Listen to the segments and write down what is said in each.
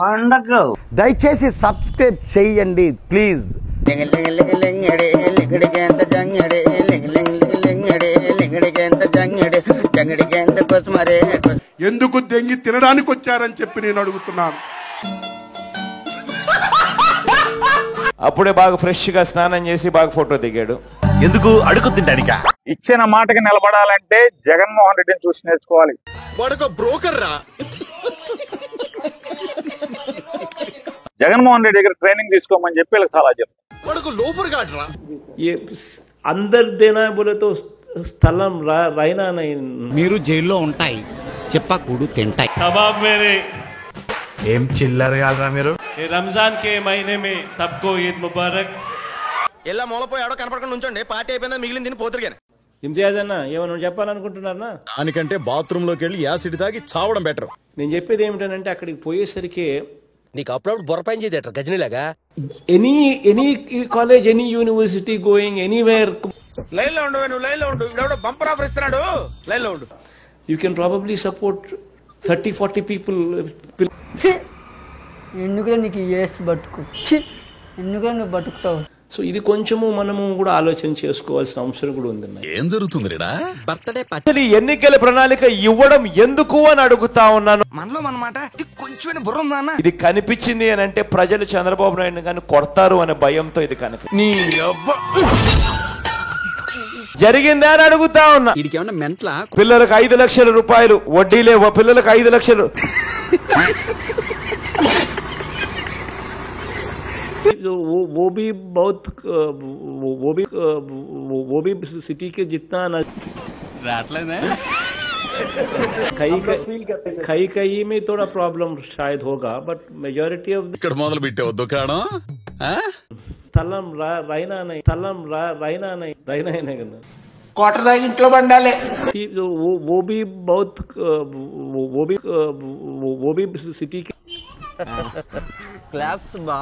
పండగ దయచేసి సబ్స్క్రైబ్ చేయండి ప్లీజ్. ఎందుకు దెంగి తినడానికి వచ్చారని చెప్పి నేను అడుగుతున్నాను. అప్పుడే బాగా ఫ్రెష్ గా స్నానం చేసి బాగా ఫోటో దిగాడు. ఎందుకు అడుగు తింటానికా? ఇచ్చిన మాటకి నిలబడాలంటే జగన్మోహన్ రెడ్డిని చూసి నేర్చుకోవాలి. బ్రోకర్ రా. జగన్మోహన్ రెడ్డి దగ్గర ట్రైనింగ్ తీసుకోమని చెప్పి వీళ్ళకి సలహా చెప్తాను. లోఫర్ గాడ్రా. अंदर देना बोले तो స్థలం రైనా మీరు జైల్లో ఉంటాయి చెప్పకూడు తింటాయి. కబాబ్ మేరే ఏం చిల్లర కాదురా మీరు. రంజాన్ కే మహీనే మే సబ్కో ఈద్ ముబారక్. ఎలా మూలపోయి ఎవడో కనపడకుండా ఉంచండి. పార్టీ అయిపోయిందా మిగిలిన తిని పోతురుగానే. ఇమ్తియాజ్ అన్న ఏమన్నా చెప్పాలనుకుంటున్నారా? దానికంటే బాత్రూమ్ లోకి వెళ్ళి యాసిడ్ తాగి చావడం బెటర్. నేను చెప్పేది ఏమిటంటే అక్కడికి పోయేసరికి నీకు అప్పుడప్పుడు బొరపాయం చేయదేట గజనీలాగా. Any college any university going anywhere line లో ఉండు, నువ్వు లైన్ లో ఉండు. ఇప్పుడు బంపర్ ఆఫర్ ఇస్తున్నాడు, లైన్ లో ఉండు. You can probably support 30-40 people. ఎందుకులే నీకు బతుకు, ఎందుకులే నువ్వు బతుకుతావు. సో ఇది కొంచెము మనము కూడా ఆలోచన చేసుకోవాల్సిన అవసరం కూడా ఉంది. ఏం జరుగుతుంది రేడా? బర్త్డే అసలు ఎన్నికల ప్రణాళిక ఇవ్వడం ఎందుకు అని అడుగుతా ఉన్నాను. మనలో మనమాట కొంచెం బుర్ర ఉందా అన్న? ఇది కనిపించింది అని అంటే ప్రజలు చంద్రబాబు నాయుడు కానీ కొడతారు అనే భయంతో ఇది కనిపి జరిగిందా అని అడుగుతా ఉన్నా. వీడికి ఏమన్నా మెంట్లా? పిల్లలకు 5 లక్షల రూపాయలు వడ్డీలే, పిల్లలకు 5 లక్షలు. वो भी बहुत वो भी सिटी के जितना कई में थोड़ा प्रॉब्लम शायद होगा, बट मेजॉरिटी ऑफ ఇక్కడ మొదలు పెట్టావు దుకాణం. స్థలం రైనా కదా క్వార్టర్ దాకా ఇంట్లో బండాలే. वो भी बहुत वो भी सिटी के క్లాప్స్ బా.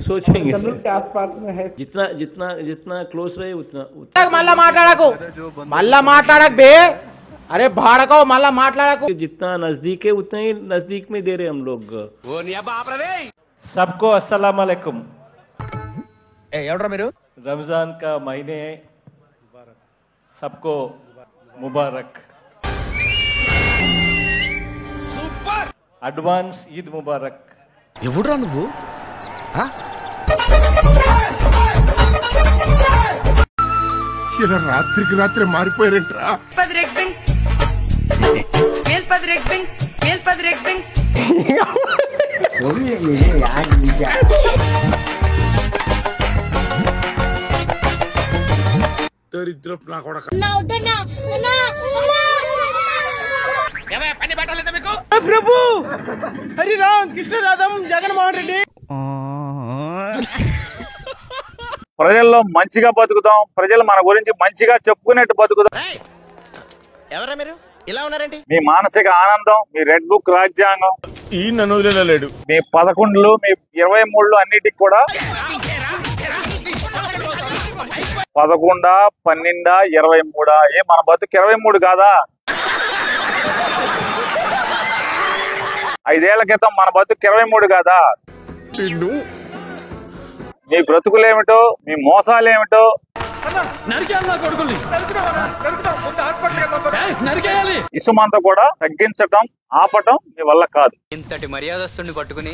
सोचेंगे जितना जितना जितना क्लोज रहे उतना మళ్ళా మాట్లాడకు బే. అరే భాడకో మళ్ళా మాట్లాడకు. जितना नजदीक है उतना ही नजदीक में दे रहे हम लोग. सबको अस्सलाम वालेकुम. ఎవడరా మీరు? रमजान का महीने है, सबको मुबारक. అడ్వాన్స్ ఈద్ ముబారక్. ఎవడురా నువ్వు? ఇలా రాత్రికి రాత్రి మారిపోయారంట్రా. దరిద్రపు నా కొడక. ప్రభు హరిరామ్ కృష్ణరాధం జగన్మోహన్ రెడ్డి. ప్రజల్లో మంచిగా బతుకుదాం, ప్రజలు మన గురించి మంచిగా చెప్పుకునేట్టు బతుకుదాం. ఎవరా మీరు ఇలా ఉన్నారండి? మీ మానసిక ఆనందం, మీ రెడ్ బుక్ రాజ్యాంగం, ఈ నన్ను వదిలేడు. మీ 11లు, మీ 23లు అన్నిటికి కూడా 11, 12, 23. మన బతుకు 23 కాదా? 5 ఏళ్ల క్రితం మన బతుకు 23 కాదా? మీ బ్రతుకులేమిటో, మీ మోసాలేమిటో, ఇసుమంతా కూడా తగ్గించటం, ఆపటం మీ వల్ల కాదు. ఇంతటి మర్యాదస్తుని పట్టుకుని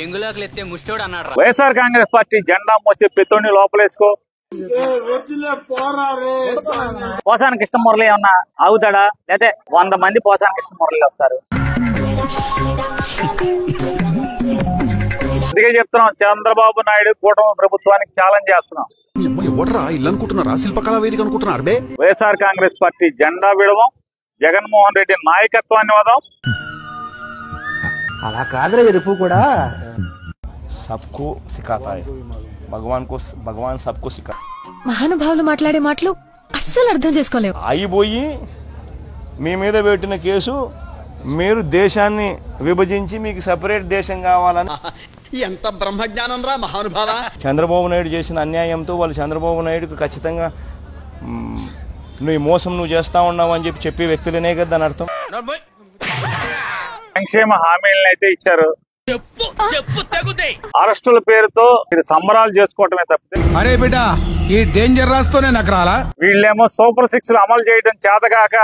ఎంగులాకులు ఎత్తే ముష్టోడు అన్నాడు. వైఎస్ఆర్ కాంగ్రెస్ పార్టీ జెండా మోసి పెత్తోని లోపలేసుకో. పోసాని కృష్ణమురళి ఏమన్నా ఆగుతాడా? లేకపోతే 100 మంది పోసాని కృష్ణమురళి వస్తారు. అందుకే చెప్తున్నాం, చంద్రబాబు నాయుడు కూటమి ప్రభుత్వానికి ఛాలెంజ్ చేస్తున్నాం. ఇల్లు అనుకుంటున్నారా? శిల్పకళా వేదిక అనుకుంటున్నారు. వైఎస్ఆర్ కాంగ్రెస్ పార్టీ జెండా విడవం, జగన్మోహన్ రెడ్డి నాయకత్వాన్ని వదం. అలా కాదురా ఎరుపు కూడా. सबको सिखाता है, భగవాన్ सबको सिखा. మహానుభావులు మాట్లాడే మాటలు అస్సలు అర్థం చేసుకోలేవు. అయిపోయి మీ మీద పెట్టిన కేసు, మీరు దేశాన్ని విభజించి మీకు సెపరేట్ దేశం కావాలని. ఎంత బ్రహ్మజ్ఞానం రా మహానుభావ. చంద్రబాబు నాయుడు చేసిన అన్యాయంతో వాళ్ళు చంద్రబాబు నాయుడుకు ఖచ్చితంగా నువ్వు మోసం నువ్వు చేస్తా ఉన్నావు అని చెప్పే వ్యక్తులనే కదా దాని అర్థం. సంక్షేమ హామీలను అయితే ఇచ్చారు. అరెస్టుల పేరుతో ఇది సంబరాలు చేసుకోవటమే తప్పితే అరే బిడ్డ ఈ డేంజర్ రాస్తూనే నాకు రాలా. వీళ్ళేమో సూపర్ 6 అమలు చేయడం చేతగాక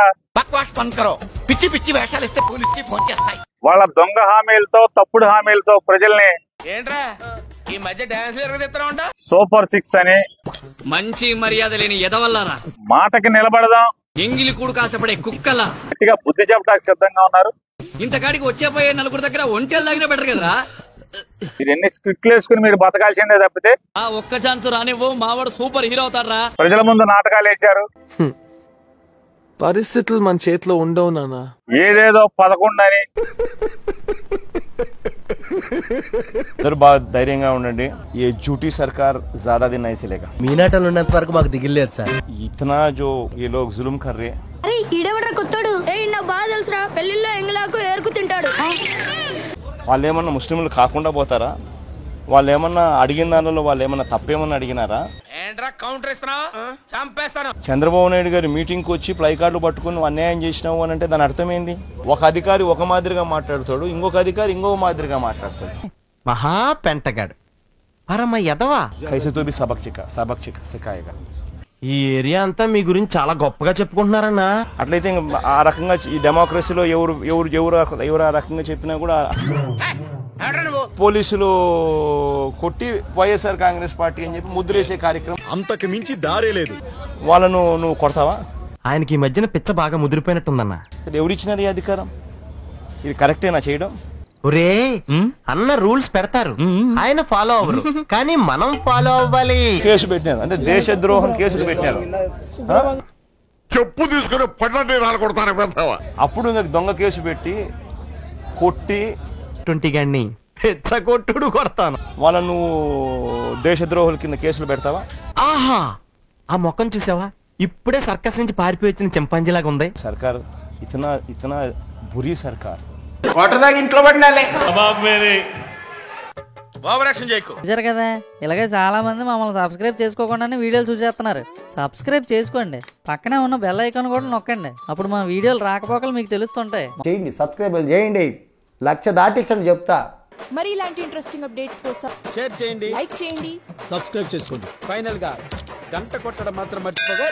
పిచ్చి పిచ్చి వేషాలు ఇస్తే పోలీసుకి ఫోన్ చేస్తాయి. వాళ్ళ దొంగ హామీలతో తప్పుడు హామీలతో ప్రజల్ని ఏంట్రా ఈ మధ్య డాన్స్ ఎరగదీస్తారా? సూపర్ 6 అని మంచి మర్యాద లేని ఎదవల్లారా, మాటకి నిలబడదాం, ఎంగిలి కూడు కాసపడే కుక్కలా గట్టిగా బుద్ధి చెప్పడానికి సిద్ధంగా ఉన్నారు. ఇంతకాడికి వచ్చేపోయే నలుగురు దగ్గర ఒంటెలు తాగినా బెటర్ కదరా. మీరు ఎన్ని స్క్రిప్ట్లు వేసుకుని మీరు బతకాల్సిందే తప్పితే ఆ ఒక్క ఛాన్స్ రానివ్వు, మావాడు సూపర్ హీరో అవుతారా. ప్రజల ముందు నాటకాలు వేశారు. పరిస్థితులు మన చేతిలో ఉండవు నాన్న. ఏదేదో 11 అని. అందరూ బాగా ధైర్యంగా ఉండండి. ఏ झूठी सरकार ज्यादा दिन नहीं चलेगा. మీనాటలు ఉన్నంత వరకు మాకు దిగిలేదు సార్. इतना जो ये लोग जुल्म कर रहे हैं. అరే ఈడెవడ్రా కొత్తడు? నాకు బాగా తెలుసురా, పెళ్లిలో ఎంగలాకు ఏరుకు తింటాడు. వాళ్ళు ఏమన్నా ముస్లింలు కాకుండా పోతారా? వాళ్ళు ఏమన్నా అడిగిన దానిలో వాళ్ళు ఏమన్నా తప్పేమన్నా అడిగినారా? ఏంట్రా కౌంటర్ ఇస్తున్నావు? చంపేస్తాను. చంద్రబాబు నాయుడు గారు మీటింగ్కి వచ్చి ప్లై కార్డులు పట్టుకుని అన్యాయం చేసినావు అని అంటే దాని అర్థం ఏంది? ఒక అధికారి ఒక మాదిరిగా మాట్లాడతాడు, ఇంకొక అధికారి ఇంకొక మాదిరిగా మాట్లాడతాడు. మహా పెంటగాడు పరమ ఎదవా. కైసే తో భీ సబక్ సిఖాయేగా. ఈ ఏరియా అంతా మీ గురించి చాలా గొప్పగా చెప్పుకుంటున్నారన్నా. అట్లయితే ఆ రకంగా ఈ డెమోక్రసీలో ఎవరు ఆ రకంగా చెప్పినా కూడా పోలీసులు కొట్టి వైఎస్ఆర్ కాంగ్రెస్ పార్టీ అని చెప్పి ముద్రేసే కార్యక్రమం. అంతకు మించి దారే లేదు. వాళ్ళను నువ్వు కొడతావా? ఆయనకి ఈ మధ్యన పిచ్చ బాగా ముదిరిపోయినట్టుందన్నా. ఎవరిచ్చినారు ఈ అధికారం? ఇది కరెక్టేనా చేయడం? ఒరే అన్న రూల్స్ పెడతారు, ఆయన ఫాలో అవ్వరు, కానీ మనం ఫాలో అవ్వాలి. కేసు పెట్టినారు అంటే దేశద్రోహం కేసులు పెట్టినారు. చెప్పు తీసుకుని పట్టణం రాలకొడతాను. అప్పుడు ఇంకా దొంగ కేసు పెట్టి కొట్టి 20 గండి కొట్టుడు కొడతాను. వాళ్ళను దేశద్రోహుల కింద కేసులు పెడతావా? ఆహా, ఆ మొక్కను చూసావా? ఇప్పుడే సర్కస్ నుంచి పారిపోయి వచ్చిన చింపాంజీలాగా ఉంది. సర్కార్ ఇతనా బురీ సర్కార్. కొట్టదాకా ఇంట్లో పడినాలే. ఓవర్ యాక్షన్ చేయకు. చూసారు కదా, ఇలాగే చాలా మంది మమ్మల్ని సబ్స్క్రైబ్ చేసుకోకుండానే వీడియోలు చూసేస్తున్నారు. సబ్స్క్రైబ్ చేసుకోండి, పక్కనే ఉన్న బెల్ ఐకాన్ కూడా నొక్కండి. అప్పుడు మా వీడియోలు రాకపోకలు మీకు తెలుస్తుంటాయి. చేయండి, సబ్స్క్రైబ్ చేయండి, 1,00,000 దాటించండి చెప్తా. మరి ఇలాంటి ఇంట్రెస్టింగ్ అప్డేట్స్ కోసం షేర్ చేయండి, లైక్ చేయండి, సబ్స్క్రైబ్ చేసుకోండి. ఫైనల్ గా గంట కొట్టడం మాత్రం మర్చిపోగా.